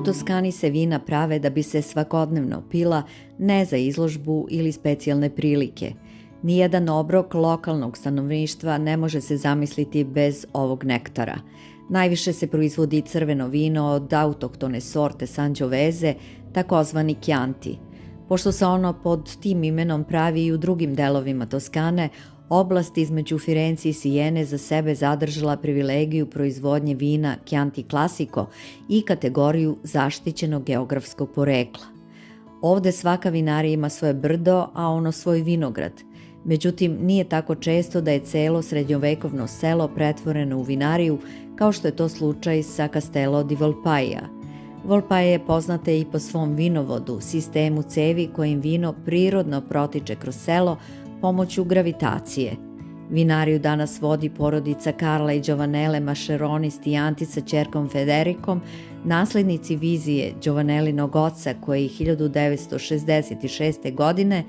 Toskani se vina prave da bi se svakodnevno pila, ne za izložbu ili specijalne prilike. Nijedan obrok lokalnog stanovništva ne može se zamisliti bez ovog nektara. Najviše se proizvodi crveno vino od autohtone sorte Sangiovese, takozvani Chianti. Pošto se ono pod tim imenom pravi i u drugim delovima Toskane, oblast između Firenci i Sijene za sebe zadržala privilegiju proizvodnje vina Chianti Classico i kategoriju zaštićenog geografskog porekla. Ovde svaka vinarija ima svoje brdo, a ono svoj vinograd. Međutim, nije tako često da je celo srednjovekovno selo pretvoreno u vinariju, kao što je to slučaj sa Castello di Volpaia. Volpaia je poznata i po svom vinovodu, sistemu cevi kojim vino prirodno protiče kroz selo pomoću gravitacije. Vinariju danas vodi porodica Karla i Giovanelle Mascheroni Stianti sa ćerkom Federikom, naslednici vizije Giovanellinog oca koji je 1966. godine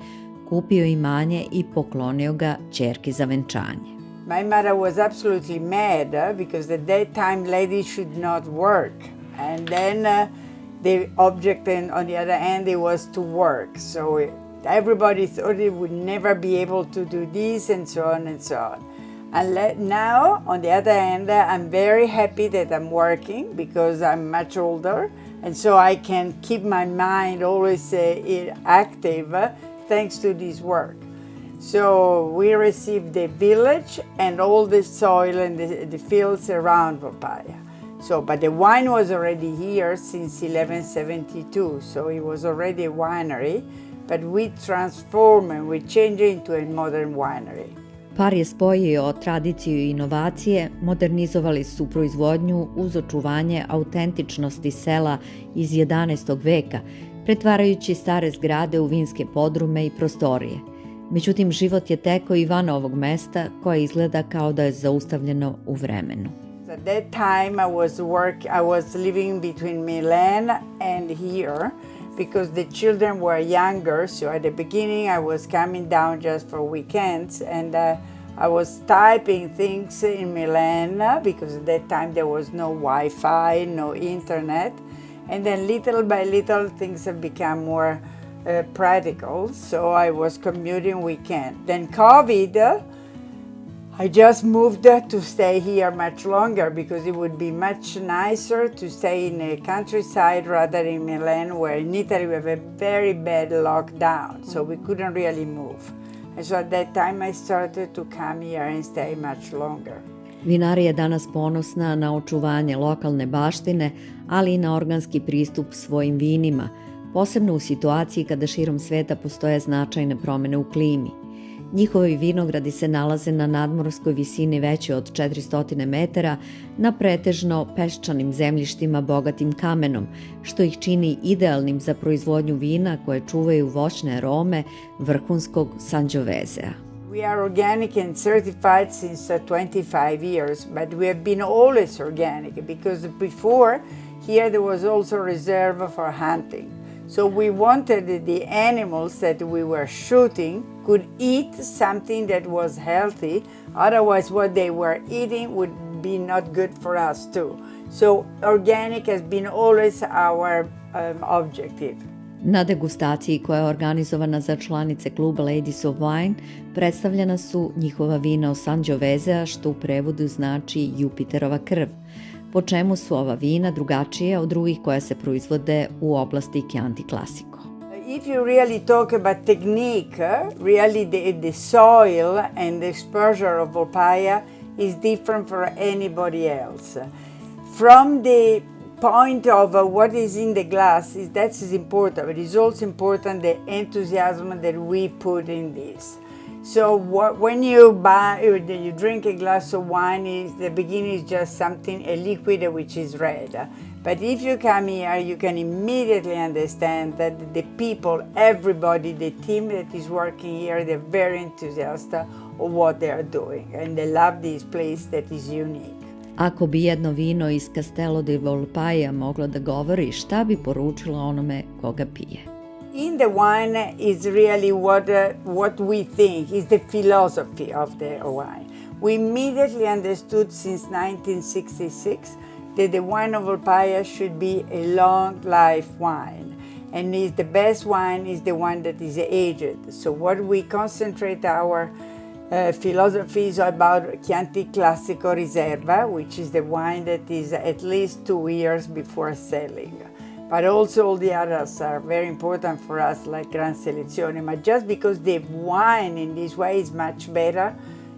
kupio imanje i poklonio ga ćerki za venčanje. My mother was absolutely mad because at that time ladies should not work. And then the object on the other hand it was to work. So everybody thought they would never be able to do this and so on and so on. And now, on the other hand, I'm very happy that I'm working because I'm much older and so I can keep my mind always active thanks to this work. So we received the village and all the soil and the fields around Volpaia. So, but the wine was already here since 1172, so it was already a winery, but we transformed and we changed it into a modern winery. Par je spojio tradiciju i inovacije, modernizovali su proizvodnju uz očuvanje autentičnosti sela iz 11. veka, pretvarajući stare zgrade u vinske podrume i prostorije. Međutim, život je tekao i van ovog mesta koje izgleda kao da je zaustavljeno u vremenu. At that time I was living between Milan and here because the children were younger, so at the beginning I was coming down just for weekends and I was typing things in Milan because at that time there was no Wi-Fi, no internet, and then little by little things have become more practical, so I was commuting weekend. Then COVID, I just moved to stay here much longer because it would be much nicer to stay in the countryside rather in Milan, where in Italy we have a very bad lockdown, so we couldn't really move. And so at that time I started to come here and stay much longer. Vinarija je danas ponosna na očuvanje lokalne baštine, ali i na organski pristup svojim vinima, posebno u situaciji kada širom sveta postoje značajne promene u klimi. Njihovi vinogradi se nalaze na nadmorskoj visini veće od 400 metara na pretežno peščanim zemljištima bogatim kamenom, što ih čini idealnim za proizvodnju vina koje čuvaju voćne arome vrhunskog Sangiovesea. We are organic and certified since 25 years, but we have been always organic because before here there was also a reserve for hunting. So we wanted the animals that we were shooting could eat something that was healthy, otherwise what they were eating would be not good for us too. So organic has been always our objective. Na degustaciji koja je organizovana za članice kluba Ladies of Wine predstavljena su njihova vina o Sangiovesea, što u prevodu znači Jupiterova krv, po čemu su ova vina drugačija od drugih koja se proizvode u oblasti Chianti Classico. If you really talk about technique, really the soil and the exposure of Volpaia is different for anybody else. From the point of what is in the glass, that's important, but it's also important the enthusiasm that we put in this. So when you drink a glass of wine, the beginning is just something, a liquid which is red. But if you come here, you can immediately understand that the people, everybody, the team that is working here, they're very enthusiastic of what they are doing. And they love this place that is unique. Ako bi jedno vino iz Castello di Volpaia moglo da govori, šta bi poručilo onome koga pije? In the wine is really what we think is the philosophy of the wine. We immediately understood since 1966 that the wine of Volpaia should be a long life wine. And is the best wine is the one that is aged. So what we concentrate our philosophies about Chianti Classico Riserva, which is the wine that is at least 2 years before selling. But also all the others are very important for us, like Gran Selezione. But just because the wine in this way is much better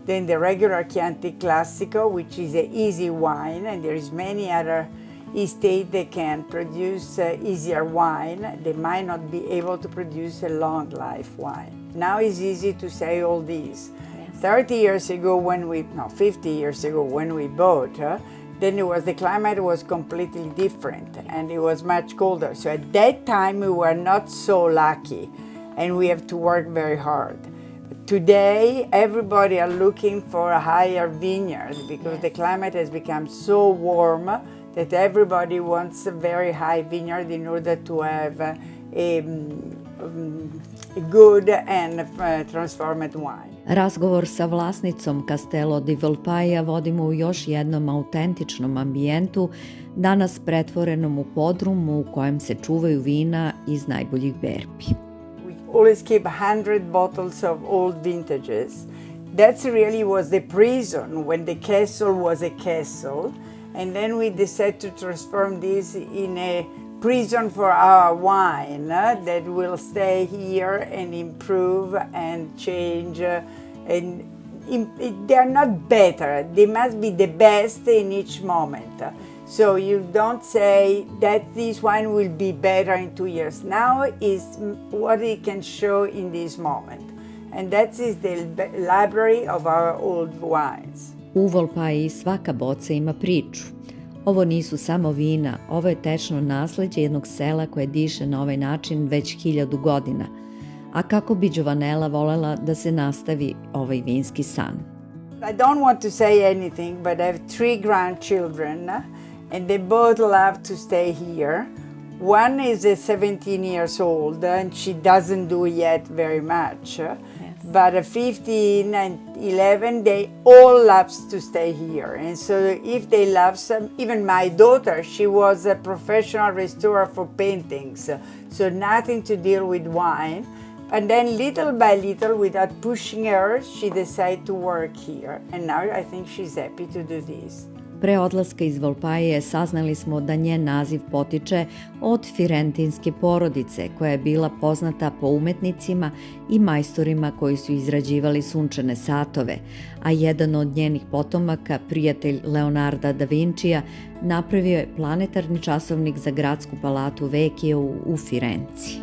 than the regular Chianti Classico, which is an easy wine, and there is many other estates that can produce easier wine. They might not be able to produce a long life wine. Now it's easy to say all these. 30 years ago 50 years ago when we bought, then the climate was completely different and it was much colder. So at that time we were not so lucky and we have to work very hard. Today everybody are looking for a higher vineyard because the climate has become so warm that everybody wants a very high vineyard in order to have a good and transformed wine. Razgovor sa vlasnicom Castello di Volpaia vodimo u još jednom autentičnom ambijentu, danas pretvorenom u podrum u kojem se čuvaju vina iz najboljih berbi. We always keep 100 bottles of old vintages. That really was the prison when the castle was a castle, and then we decided to transform this in a prison for our wine that will stay here and improve and change. They are not better. They must be the best in each moment. So you don't say that this wine will be better in 2 years. Now is what it can show in this moment. And that is the library of our old wines. U Volpaji svaka boca ima priču. Ovo nisu samo vina, ovo je tečno nasleđe jednog sela koje diše na ovaj način već 1000 godina. A kako bi Giovanella volela da se nastavi ovaj vinski san? I don't want to say anything, but I have 3 grandchildren and they both love to stay here. One is 17 years old and she doesn't do yet very much. But 15 and 11, they all loves to stay here. And so if they love some, even my daughter, she was a professional restorer for paintings. So nothing to deal with wine. And then little by little, without pushing her, she decided to work here. And now I think she's happy to do this. Pre odlaska iz Volpaje saznali smo da njen naziv potiče od firentinske porodice koja je bila poznata po umetnicima i majstorima koji su izrađivali sunčane satove, a jedan od njenih potomaka, prijatelj Leonarda da Vincija, napravio je planetarni časovnik za gradsku palatu Vekiju u Firenci.